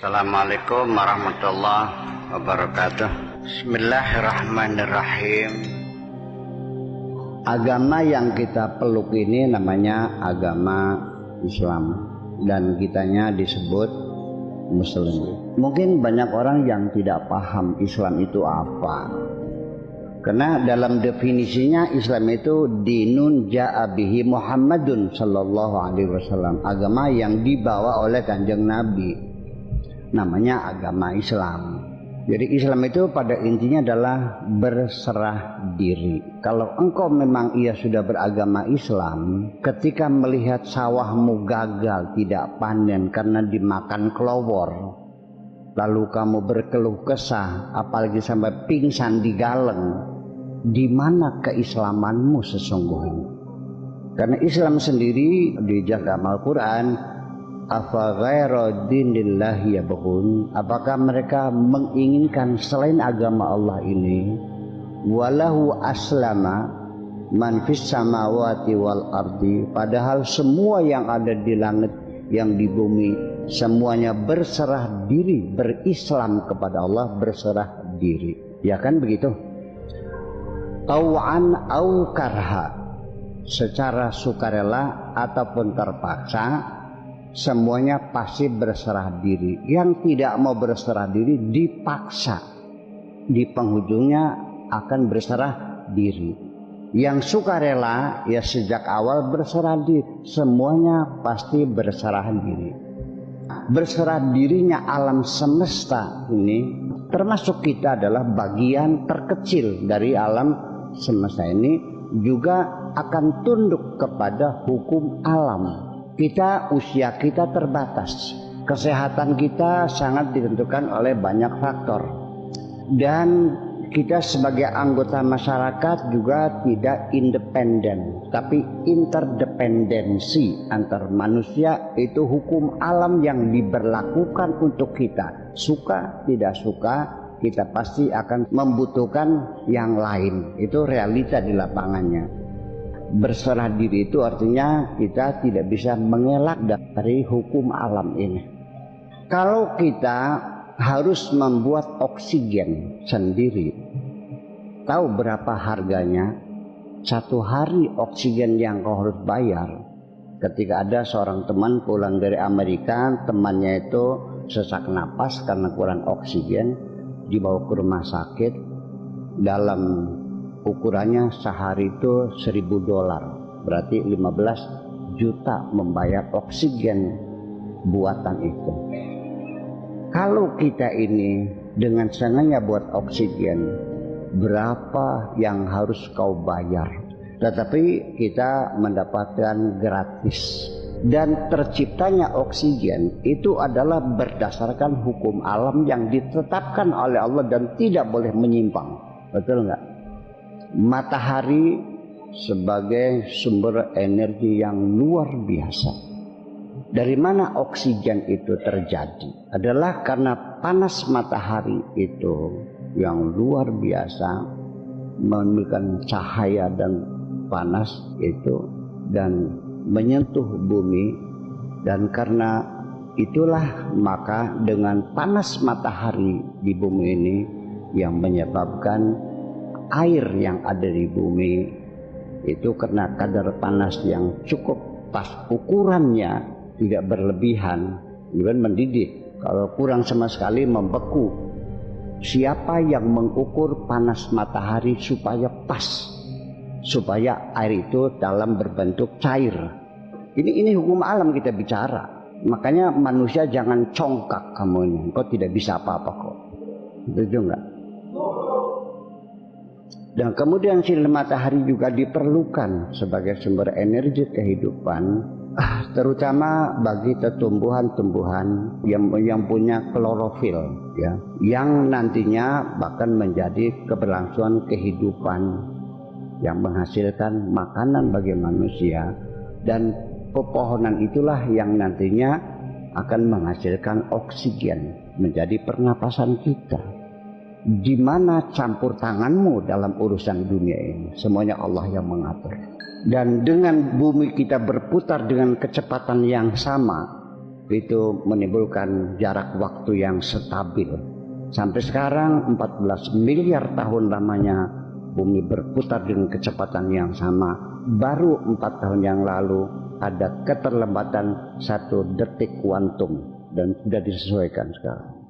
Assalamualaikum warahmatullahi wabarakatuh. Bismillahirrahmanirrahim. Agama yang kita peluk ini namanya agama Islam dan kitanya disebut Muslim. Mungkin banyak orang yang tidak paham Islam itu apa. Karena dalam definisinya Islam itu dinun ja'a bihi Muhammadun sallallahu alaihi wasallam, agama yang dibawa oleh Kanjeng Nabi. Namanya agama Islam. Jadi Islam itu pada intinya adalah berserah diri. Kalau engkau memang sudah beragama Islam, ketika melihat sawahmu gagal tidak panen karena dimakan kelowor, lalu kamu berkeluh kesah, apalagi sampai pingsan di galeng, di mana keislamanmu sesungguhnya? Karena Islam sendiri dijaga Al-Quran, afa ghaira dinillahi yabghun, apakah mereka menginginkan selain agama Allah ini? Walahu aslama man fis samawati wal ardi, padahal semua yang ada di langit yang di bumi semuanya berserah diri, berislam kepada Allah, berserah diri. Ya kan begitu? Tau'an au karha, secara sukarela ataupun terpaksa, semuanya pasti berserah diri. Yang tidak mau berserah diri dipaksa, di penghujungnya akan berserah diri. Yang sukarela ya sejak awal berserah diri, semuanya pasti berserah diri. Berserah dirinya alam semesta ini, termasuk kita adalah bagian terkecil dari alam semesta ini, juga akan tunduk kepada hukum alam. Usia kita terbatas, kesehatan kita sangat ditentukan oleh banyak faktor, dan kita sebagai anggota masyarakat juga tidak independen, tapi interdependensi antar manusia. Itu hukum alam yang diberlakukan untuk kita. Suka tidak suka, kita pasti akan membutuhkan yang lain. Itu realita di lapangannya. Berserah diri itu artinya kita tidak bisa mengelak dari hukum alam ini. Kalau kita harus membuat oksigen sendiri, tahu berapa harganya? Satu hari oksigen yang kau harus bayar. Ketika ada seorang teman pulang dari Amerika, temannya itu sesak napas karena kurang oksigen, dibawa ke rumah sakit. Dalam ukurannya sehari itu $1.000, berarti 15 juta membayar oksigen buatan itu. Kalau kita ini dengan sengaja buat oksigen, berapa yang harus kau bayar? Tetapi kita mendapatkan gratis. Dan terciptanya oksigen itu adalah berdasarkan hukum alam yang ditetapkan oleh Allah dan tidak boleh menyimpang. Betul nggak? Matahari sebagai sumber energi yang luar biasa. Dari mana oksigen itu terjadi? Adalah karena panas matahari itu yang luar biasa, memberikan cahaya dan panas itu dan menyentuh bumi. Dan karena itulah maka dengan panas matahari di bumi ini yang menyebabkan air yang ada di bumi itu karena kadar panas yang cukup pas, ukurannya tidak berlebihan, juga mendidih. Kalau kurang sama sekali membeku. Siapa yang mengukur panas matahari supaya pas, supaya air itu dalam berbentuk cair? Ini hukum alam kita bicara. Makanya manusia jangan congkak kamu, kau tidak bisa apa-apa kok. Betul enggak? Dan kemudian sinar matahari juga diperlukan sebagai sumber energi kehidupan, terutama bagi tumbuhan-tumbuhan yang punya klorofil, ya, yang nantinya bahkan menjadi keberlangsungan kehidupan yang menghasilkan makanan bagi manusia. Dan pepohonan itulah yang nantinya akan menghasilkan oksigen menjadi pernapasan kita. Di mana campur tanganmu dalam urusan dunia ini? Semuanya Allah yang mengatur. Dan dengan bumi kita berputar dengan kecepatan yang sama, itu menimbulkan jarak waktu yang stabil. Sampai sekarang 14 miliar tahun lamanya bumi berputar dengan kecepatan yang sama. Baru 4 tahun yang lalu ada keterlambatan 1 detik kuantum dan sudah disesuaikan sekarang.